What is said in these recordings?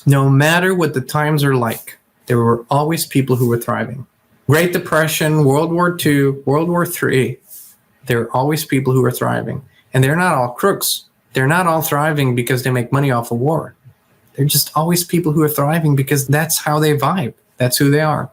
No matter what the times are like, there were always people who were thriving. Great Depression, World War II, World War III, there are always people who are thriving. And they're not all crooks. They're not all thriving because they make money off of war. They're just always people who are thriving because that's how they vibe. That's who they are.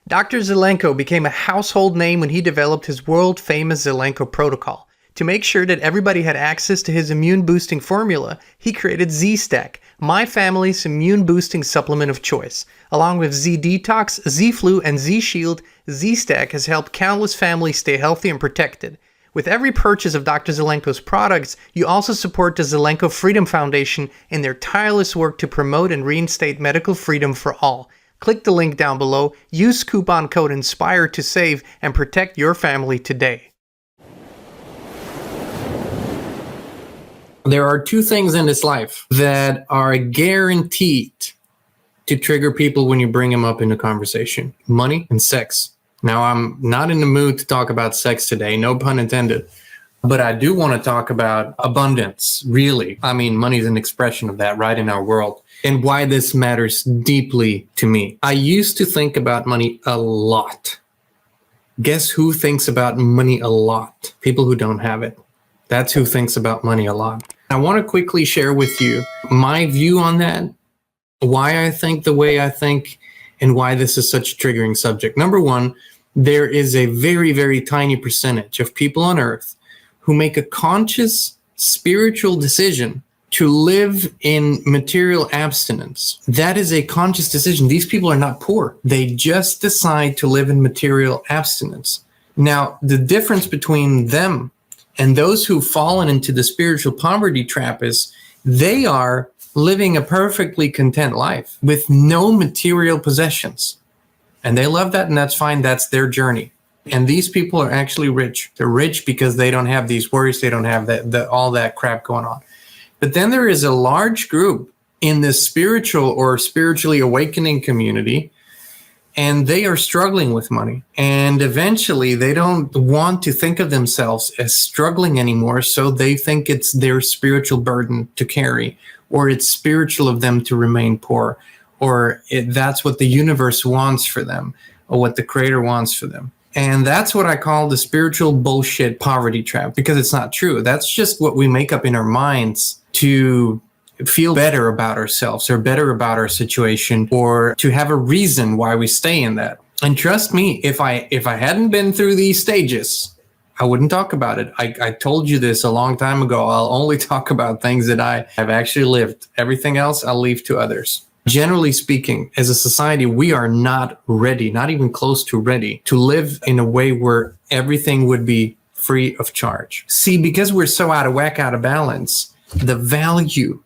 Dr. Zelenko became a household name when he developed his world-famous Zelenko protocol. To make sure that everybody had access to his immune-boosting formula, he created Z-Stack, my family's immune-boosting supplement of choice. Along with Z-Detox, Z-Flu, and Z-Shield, Z-Stack has helped countless families stay healthy and protected. With every purchase of Dr. Zelenko's products, you also support the Zelenko Freedom Foundation in their tireless work to promote and reinstate medical freedom for all. Click the link down below, use coupon code INSPIRE to save, and protect your family today. There are two things in this life that are guaranteed to trigger people when you bring them up in a conversation: money and sex. Now, I'm not in the mood to talk about sex today, no pun intended, but I do want to talk about abundance, really. I mean, money is an expression of that right in our world, and why this matters deeply to me. I used to think about money a lot. Guess who thinks about money a lot? People who don't have it. That's who thinks about money a lot. I want to quickly share with you my view on that, why I think the way I think, and why this is such a triggering subject. Number one, there is a very, very tiny percentage of people on earth who make a conscious spiritual decision to live in material abstinence. That is a conscious decision. These people are not poor. They just decide to live in material abstinence. Now, the difference between them and those who've fallen into the spiritual poverty trap is they are living a perfectly content life with no material possessions. And they love that, and that's fine. That's their journey. And these people are actually rich. They're rich because they don't have these worries. They don't have all that crap going on. But then there is a large group in this spiritual or spiritually awakening community, and they are struggling with money. And eventually they don't want to think of themselves as struggling anymore, so they think it's their spiritual burden to carry, or it's spiritual of them to remain poor, or that's what the universe wants for them, or what the creator wants for them. And that's what I call the spiritual bullshit poverty trap, because it's not true. That's just what we make up in our minds to feel better about ourselves or better about our situation, or to have a reason why we stay in that. And trust me, if I hadn't been through these stages, I wouldn't talk about it. I told you this a long time ago. I'll only talk about things that I have actually lived. Everything else I'll leave to others. Generally speaking, as a society, we are not ready, not even close to ready, to live in a way where everything would be free of charge. See, because we're so out of whack, out of balance, the value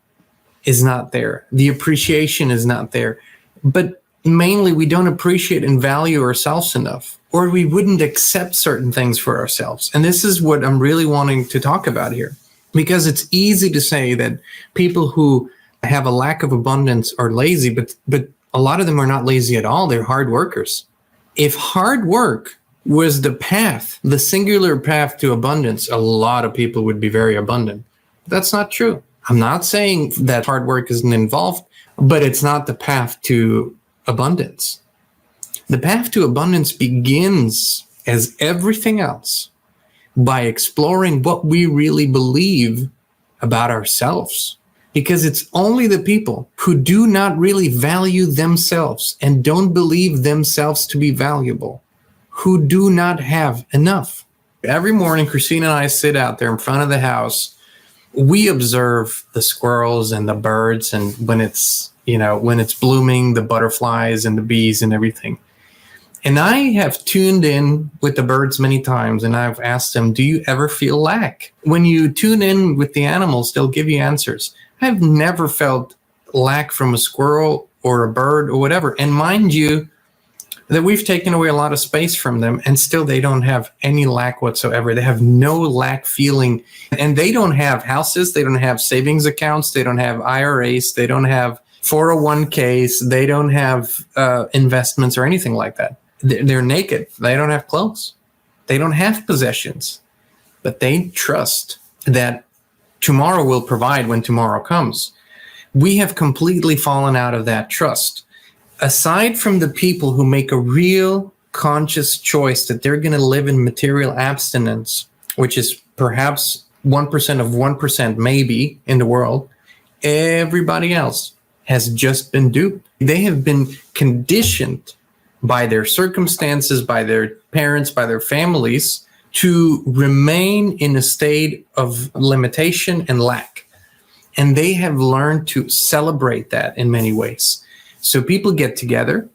is not there. The appreciation is not there. But mainly, we don't appreciate and value ourselves enough, or we wouldn't accept certain things for ourselves. And this is what I'm really wanting to talk about here, because it's easy to say that people who have a lack of abundance are lazy, but a lot of them are not lazy at all. They're hard workers. If hard work was the path, the singular path to abundance, a lot of people would be very abundant. That's not true. I'm not saying that hard work isn't involved, but it's not the path to abundance. The path to abundance begins, as everything else, by exploring what we really believe about ourselves. Because it's only the people who do not really value themselves and don't believe themselves to be valuable who do not have enough. Every morning, Christina and I sit out there in front of the house. We observe the squirrels and the birds, and when it's blooming, the butterflies and the bees and everything. And I have tuned in with the birds many times, and I've asked them, do you ever feel lack? When you tune in with the animals, they'll give you answers. I've never felt lack from a squirrel or a bird or whatever. And mind you, that we've taken away a lot of space from them, and still they don't have any lack whatsoever. They have no lack feeling, and they don't have houses. They don't have savings accounts. They don't have IRAs. They don't have 401ks. They don't have investments or anything like that. They're naked. They don't have clothes. They don't have possessions, but they trust that tomorrow will provide when tomorrow comes. we have completely fallen out of that trust. Aside from the people who make a real conscious choice that they're going to live in material abstinence, which is perhaps 1% of 1% maybe in the world, everybody else has just been duped. They have been conditioned by their circumstances, by their parents, by their families to remain in a state of limitation and lack. And they have learned to celebrate that in many ways. So people get together,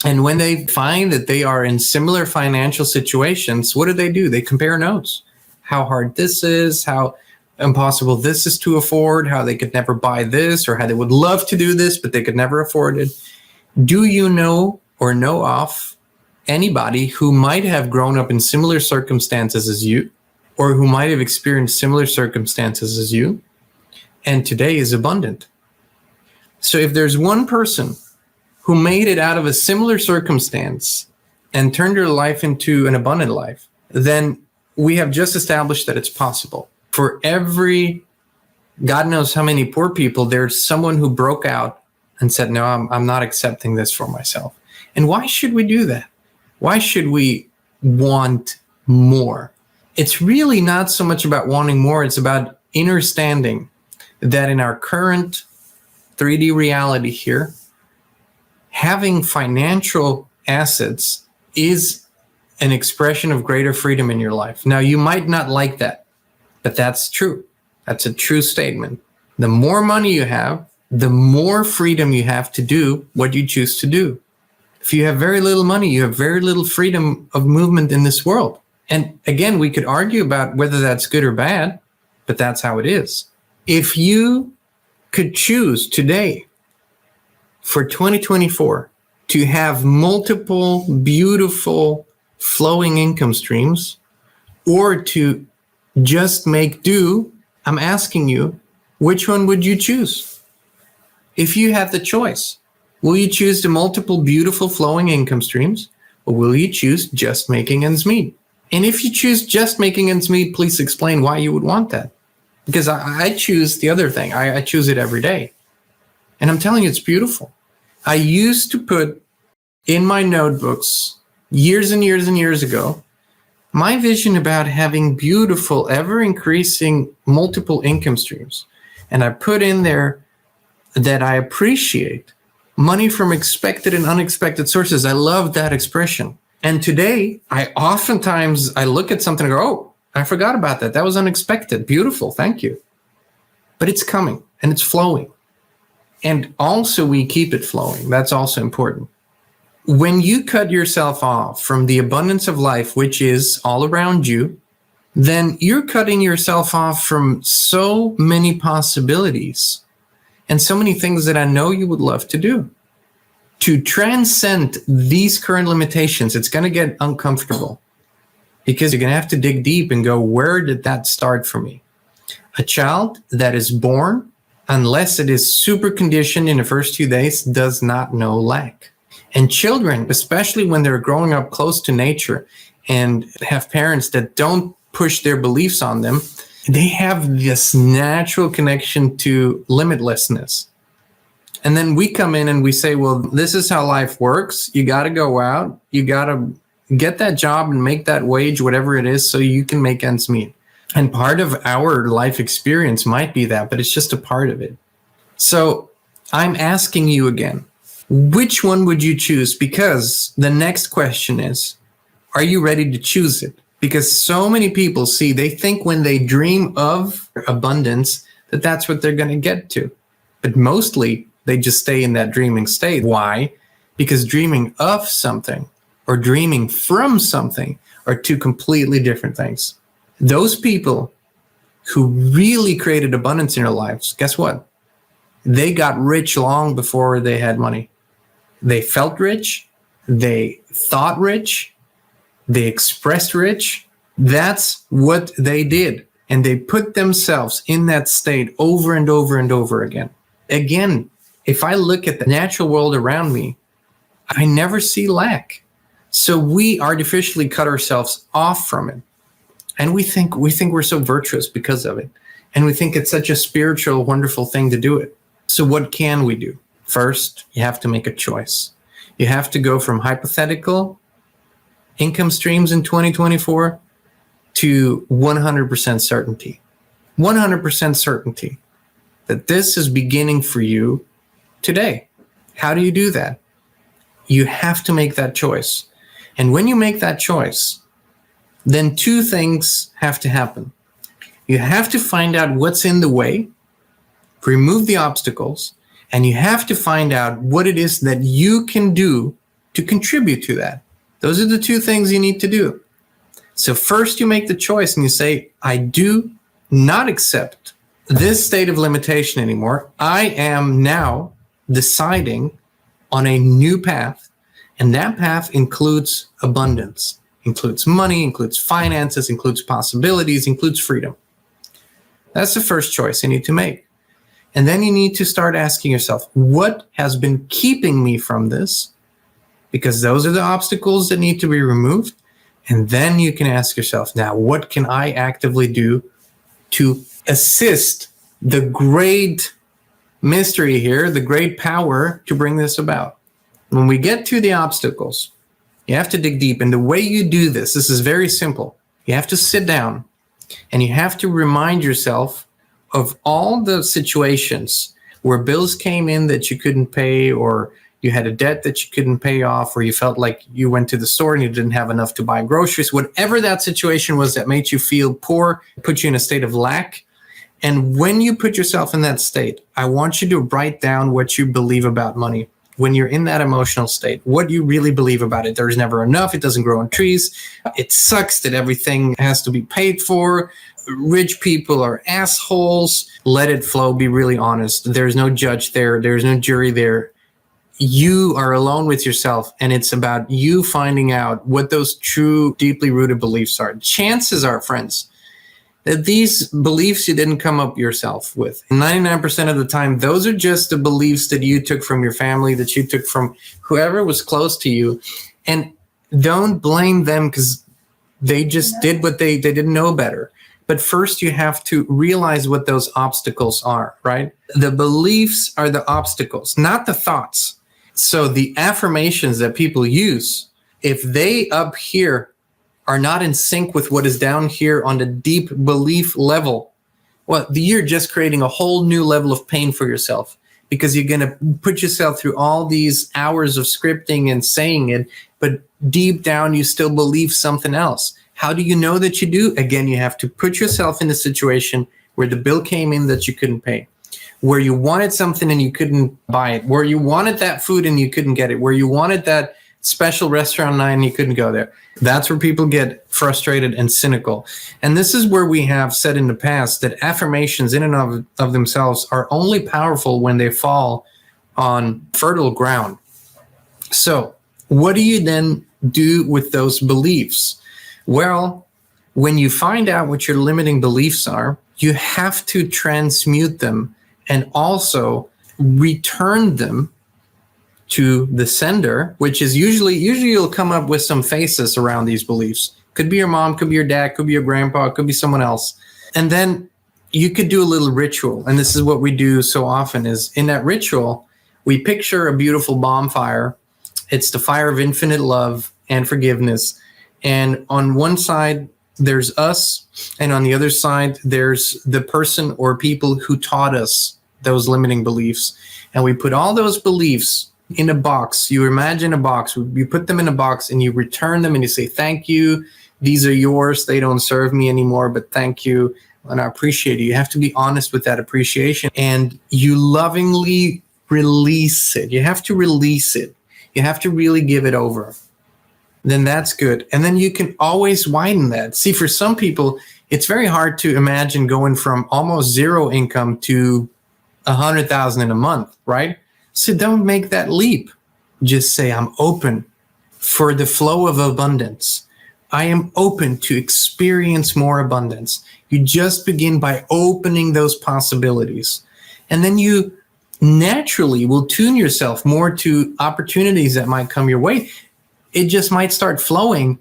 and when they find that they are in similar financial situations, what do? They compare notes. How hard this is, how impossible this is to afford, how they could never buy this, or how they would love to do this, but they could never afford it. Do you know or know of anybody who might have grown up in similar circumstances as you, or who might have experienced similar circumstances as you, and today is abundant? So if there's one person who made it out of a similar circumstance and turned their life into an abundant life, then we have just established that it's possible. For every God knows how many poor people, there's someone who broke out and said, no, I'm not accepting this for myself. And why should we do that? Why should we want more? It's really not so much about wanting more. It's about understanding that in our current 3D reality here, having financial assets is an expression of greater freedom in your life. Now, you might not like that, but that's true. That's a true statement. The more money you have, the more freedom you have to do what you choose to do. If you have very little money, you have very little freedom of movement in this world. And again, we could argue about whether that's good or bad, but that's how it is. If you could choose today for 2024 to have multiple beautiful flowing income streams, or to just make do, I'm asking you, which one would you choose? If you had the choice, will you choose the multiple beautiful flowing income streams, or will you choose just making ends meet? And if you choose just making ends meet, please explain why you would want that. Because I choose the other thing. I choose it every day. And I'm telling you, it's beautiful. I used to put in my notebooks years and years and years ago, my vision about having beautiful, ever-increasing multiple income streams. And I put in there that I appreciate money from expected and unexpected sources. I love that expression. And today, I look at something and go, oh, I forgot about that. That was unexpected. Beautiful. Thank you. But it's coming and it's flowing. And also we keep it flowing. That's also important. When you cut yourself off from the abundance of life, which is all around you, then you're cutting yourself off from so many possibilities and so many things that I know you would love to do. To transcend these current limitations, it's going to get uncomfortable, because you're going to have to dig deep and go, where did that start for me? A child that is born, unless it is super conditioned in the first 2 days, does not know lack. And children, especially when they're growing up close to nature and have parents that don't push their beliefs on them, they have this natural connection to limitlessness. And then we come in and we say, well, this is how life works. You got to go out. You got to get that job and make that wage, whatever it is, so you can make ends meet. And part of our life experience might be that, but it's just a part of it. So I'm asking you again, which one would you choose? Because the next question is, are you ready to choose it? Because so many people they think when they dream of abundance, that that's what they're going to get to. But mostly they just stay in that dreaming state. Why? Because dreaming of something or dreaming from something are two completely different things. Those people who really created abundance in their lives, guess what? They got rich long before they had money. They felt rich. They thought rich. They expressed rich. That's what they did. And they put themselves in that state over and over and over again. Again, if I look at the natural world around me, I never see lack. So we artificially cut ourselves off from it. And we think we're so virtuous because of it. And we think it's such a spiritual, wonderful thing to do it. So what can we do? First, you have to make a choice. You have to go from hypothetical income streams in 2024 to 100% certainty. 100% certainty that this is beginning for you today. How do you do that? You have to make that choice. And when you make that choice, then two things have to happen. You have to find out what's in the way, remove the obstacles, and you have to find out what it is that you can do to contribute to that. Those are the two things you need to do. So first you make the choice and you say, I do not accept this state of limitation anymore. I am now deciding on a new path, and that path includes abundance, includes money, includes finances, includes possibilities, includes freedom. That's the first choice you need to make. And then you need to start asking yourself, what has been keeping me from this? Because those are the obstacles that need to be removed. And then you can ask yourself, now, what can I actively do to assist the great mystery here, the great power to bring this about? When we get to the obstacles, you have to dig deep. And the way you do this is very simple. You have to sit down and you have to remind yourself of all the situations where bills came in that you couldn't pay, or you had a debt that you couldn't pay off, or you felt like you went to the store and you didn't have enough to buy groceries. Whatever that situation was that made you feel poor, put you in a state of lack. And when you put yourself in that state, I want you to write down what you believe about money. When you're in that emotional state, what you really believe about it. There's never enough. It doesn't grow on trees. It sucks that everything has to be paid for. Rich people are assholes. Let it flow. Be really honest. There's no judge there. There's no jury there. You are alone with yourself, and it's about you finding out what those true, deeply rooted beliefs are. Chances are, friends, that these beliefs you didn't come up yourself with. 99% of the time, those are just the beliefs that you took from your family, that you took from whoever was close to you. And don't blame them because they just did what they didn't know better. But first, you have to realize what those obstacles are, right? The beliefs are the obstacles, not the thoughts. So the affirmations that people use, if they up here are not in sync with what is down here on the deep belief level, well, you're just creating a whole new level of pain for yourself, because you're going to put yourself through all these hours of scripting and saying it, but deep down you still believe something else. How do you know that you do? Again, you have to put yourself in a situation where the bill came in that you couldn't pay, where you wanted something and you couldn't buy it, where you wanted that food and you couldn't get it, where you wanted that special restaurant night and you couldn't go there. That's where people get frustrated and cynical. And this is where we have said in the past that affirmations in and of themselves are only powerful when they fall on fertile ground. So what do you then do with those beliefs? Well, when you find out what your limiting beliefs are, you have to transmute them and also return them to the sender, which is usually you'll come up with some faces around these beliefs. Could be your mom, could be your dad, could be your grandpa, could be someone else. And then you could do a little ritual. And this is what we do so often is in that ritual, we picture a beautiful bonfire. It's the fire of infinite love and forgiveness. And on one side, there's us. And on the other side, there's the person or people who taught us those limiting beliefs. And we put all those beliefs in a box. You imagine a box. You put them in a box and you return them and you say, thank you. These are yours. They don't serve me anymore, but thank you. And I appreciate it. You have to be honest with that appreciation, and you lovingly release it. You have to release it. You have to really give it over. Then that's good. And then you can always widen that. See, for some people, it's very hard to imagine going from almost zero income to 100,000 in a month, right? So don't make that leap. Just say, I'm open for the flow of abundance. I am open to experience more abundance. You just begin by opening those possibilities. And then you naturally will tune yourself more to opportunities that might come your way. It just might start flowing.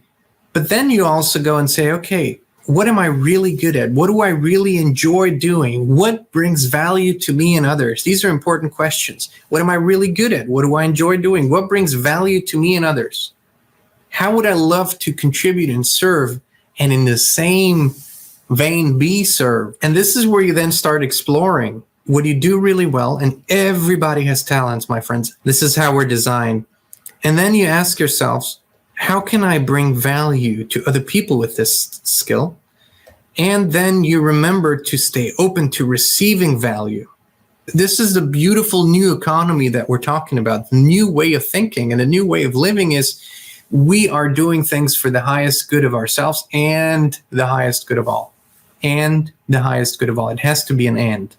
But then you also go and say, okay, what am I really good at? What do I really enjoy doing? What brings value to me and others? These are important questions. What am I really good at? What do I enjoy doing? What brings value to me and others? How would I love to contribute and serve, and in the same vein be served? And this is where you then start exploring what you do really well. And everybody has talents, my friends. This is how we're designed. And then you ask yourselves, how can I bring value to other people with this skill? And then you remember to stay open to receiving value. This is the beautiful new economy that we're talking about. The new way of thinking and the new way of living is we are doing things for the highest good of ourselves and the highest good of all. And the highest good of all. It has to be an and.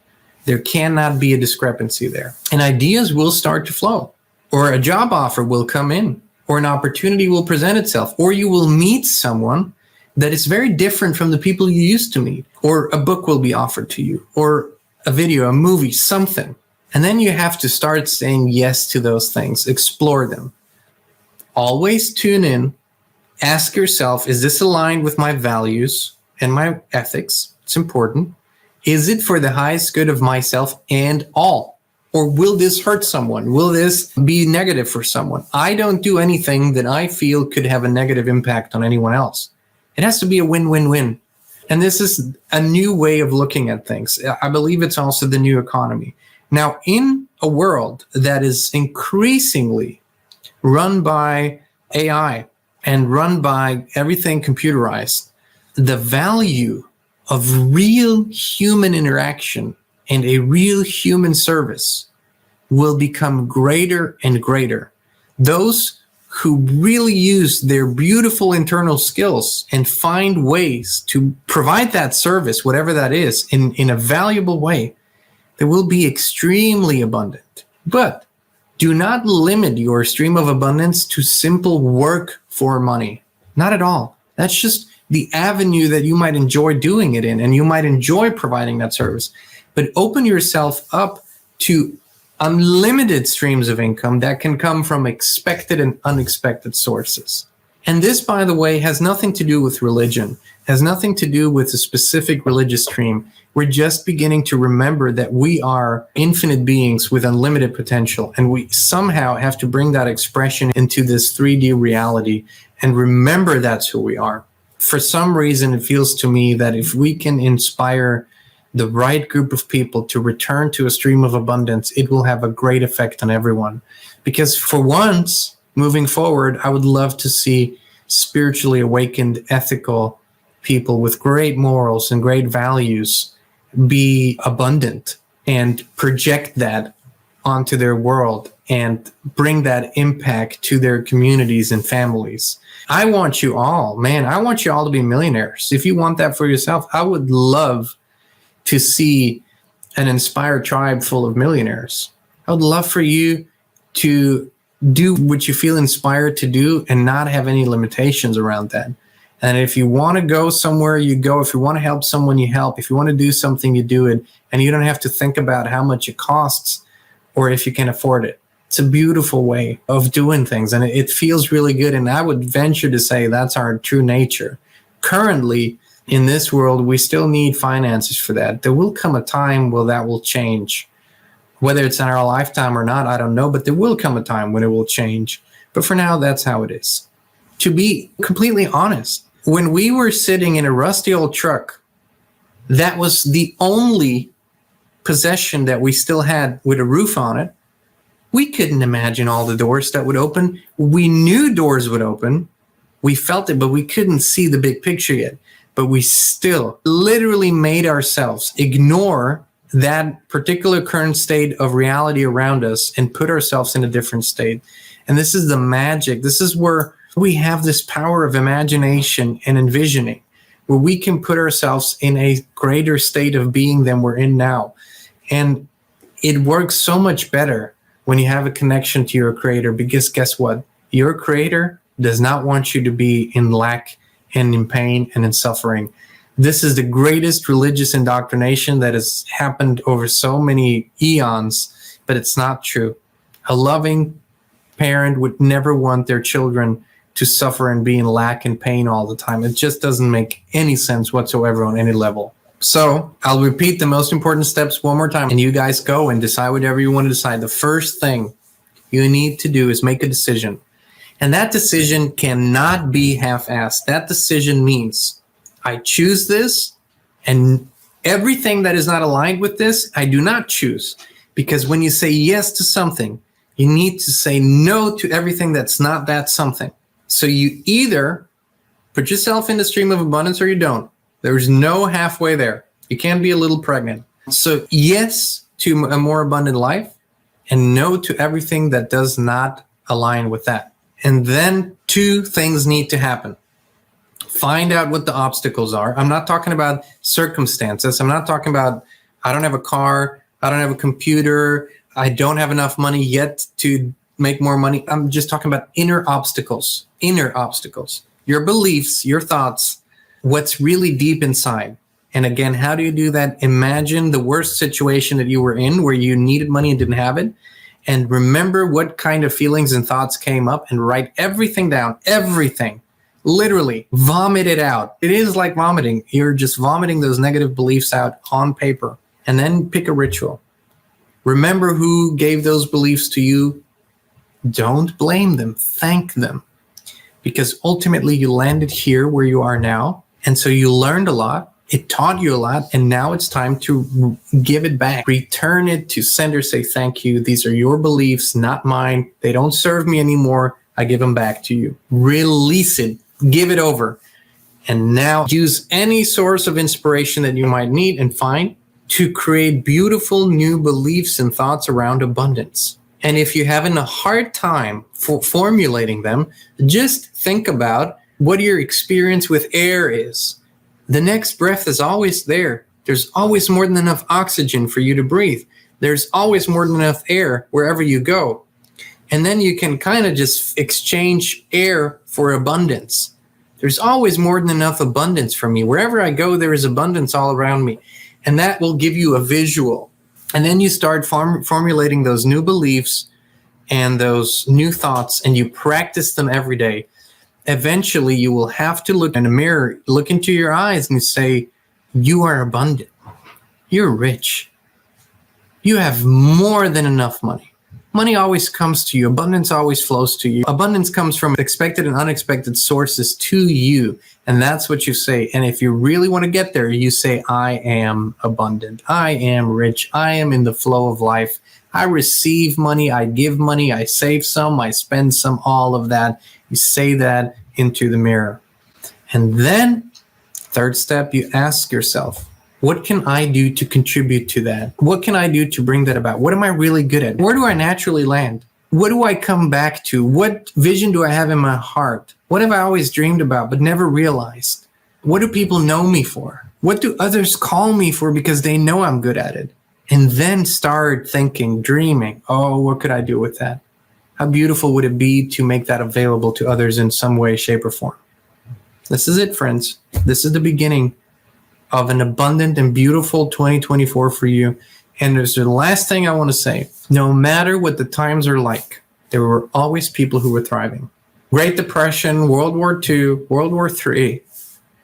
There cannot be a discrepancy there. And ideas will start to flow, or a job offer will come in, or an opportunity will present itself, or you will meet someone that is very different from the people you used to meet, or a book will be offered to you, or a video, a movie, something. And then you have to start saying yes to those things, explore them. Always tune in, ask yourself, is this aligned with my values and my ethics? It's important. Is it for the highest good of myself and all? Or will this hurt someone? Will this be negative for someone? I don't do anything that I feel could have a negative impact on anyone else. It has to be a win-win-win. And this is a new way of looking at things. I believe it's also the new economy. Now, in a world that is increasingly run by AI and run by everything computerized, the value of real human interaction and a real human service will become greater and greater. Those who really use their beautiful internal skills and find ways to provide that service, whatever that is, in a valuable way, they will be extremely abundant. But do not limit your stream of abundance to simple work for money. Not at all. That's just the avenue that you might enjoy doing it in, and you might enjoy providing that service. But open yourself up to unlimited streams of income that can come from expected and unexpected sources. And this, by the way, has nothing to do with religion, has nothing to do with a specific religious stream. We're just beginning to remember that we are infinite beings with unlimited potential, and we somehow have to bring that expression into this 3D reality and remember that's who we are. For some reason, it feels to me that if we can inspire the right group of people to return to a stream of abundance, it will have a great effect on everyone. Because for once, moving forward, I would love to see spiritually awakened, ethical people with great morals and great values be abundant and project that onto their world and bring that impact to their communities and families. I want you all, man, I want you all to be millionaires. If you want that for yourself, I would love to see an inspired tribe full of millionaires. I would love for you to do what you feel inspired to do and not have any limitations around that. And if you want to go somewhere, you go. If you want to help someone, you help. If you want to do something, you do it. And you don't have to think about how much it costs or if you can afford it. It's a beautiful way of doing things, and it feels really good. And I would venture to say that's our true nature. Currently, in this world, we still need finances for that. There will come a time where that will change. Whether it's in our lifetime or not, I don't know, but there will come a time when it will change. But for now, that's how it is. To be completely honest, when we were sitting in a rusty old truck, that was the only possession that we still had with a roof on it. We couldn't imagine all the doors that would open. We knew doors would open. We felt it, but we couldn't see the big picture yet. But we still literally made ourselves ignore that particular current state of reality around us and put ourselves in a different state. And this is the magic. This is where we have this power of imagination and envisioning, where we can put ourselves in a greater state of being than we're in now. And it works so much better when you have a connection to your creator, because guess what? Your creator does not want you to be in lack and in pain and in suffering. This is the greatest religious indoctrination that has happened over so many eons, but it's not true. A loving parent would never want their children to suffer and be in lack and pain all the time. It just doesn't make any sense whatsoever on any level. So I'll repeat the most important steps one more time, and you guys go and decide whatever you want to decide. The first thing you need to do is make a decision. And that decision cannot be half-assed. That decision means I choose this, and everything that is not aligned with this, I do not choose. Because when you say yes to something, you need to say no to everything that's not that something. So you either put yourself in the stream of abundance or you don't. There's no halfway there. You can't be a little pregnant. So yes to a more abundant life, and no to everything that does not align with that. And then two things need to happen. Find out what the obstacles are. I'm not talking about circumstances. I'm not talking about, I don't have a car, I don't have a computer, I don't have enough money yet to make more money. I'm just talking about inner obstacles. Inner obstacles. Your beliefs, your thoughts, what's really deep inside. And again, how do you do that? Imagine the worst situation that you were in where you needed money and didn't have it. And remember what kind of feelings and thoughts came up and write everything down. Everything. Literally vomit it out. It is like vomiting. You're just vomiting those negative beliefs out on paper. And then pick a ritual. Remember who gave those beliefs to you. Don't blame them. Thank them. Because ultimately you landed here where you are now. And so you learned a lot. It taught you a lot. And now it's time to give it back. Return it to sender. Say thank you. These are your beliefs, not mine. They don't serve me anymore. I give them back to you. Release it. Give it over. And now use any source of inspiration that you might need and find to create beautiful new beliefs and thoughts around abundance. And if you're having a hard time formulating them, just think about what your experience with air is. The next breath is always there. There's always more than enough oxygen for you to breathe. There's always more than enough air wherever you go. And then you can kind of just exchange air for abundance. There's always more than enough abundance for me. Wherever I go, there is abundance all around me. And that will give you a visual. And then you start formulating those new beliefs and those new thoughts, and you practice them every day. Eventually, you will have to look in a mirror, look into your eyes and say, you are abundant. You're rich. You have more than enough money. Money always comes to you. Abundance always flows to you. Abundance comes from expected and unexpected sources to you. And that's what you say. And if you really want to get there, you say, I am abundant. I am rich. I am in the flow of life. I receive money. I give money. I save some. I spend some, all of that. You say that into the mirror. And then, third step, you ask yourself, what can I do to contribute to that? What can I do to bring that about? What am I really good at? Where do I naturally land? What do I come back to? What vision do I have in my heart? What have I always dreamed about but never realized? What do people know me for? What do others call me for because they know I'm good at it? And then start thinking, dreaming, oh, what could I do with that? How beautiful would it be to make that available to others in some way, shape, or form? This is it, friends. This is the beginning of an abundant and beautiful 2024 for you. And there's the last thing I want to say. No matter what the times are like, there were always people who were thriving. Great Depression, World War II, World War III,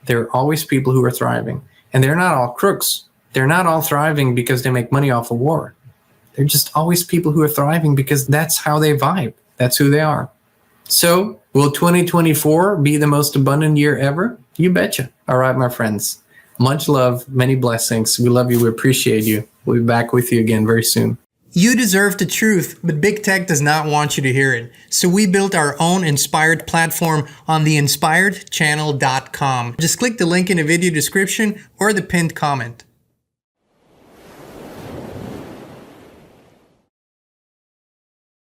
there are always people who are thriving. And they're not all crooks. They're not all thriving because they make money off of war. They're just always people who are thriving because that's how they vibe. That's who they are. So will 2024 be the most abundant year ever? You betcha. All right, my friends. Much love, many blessings. We love you. We appreciate you. We'll be back with you again very soon. You deserve the truth, but big tech does not want you to hear it. So we built our own Inspired platform on the inspiredchannel.com. Just click the link in the video description or the pinned comment.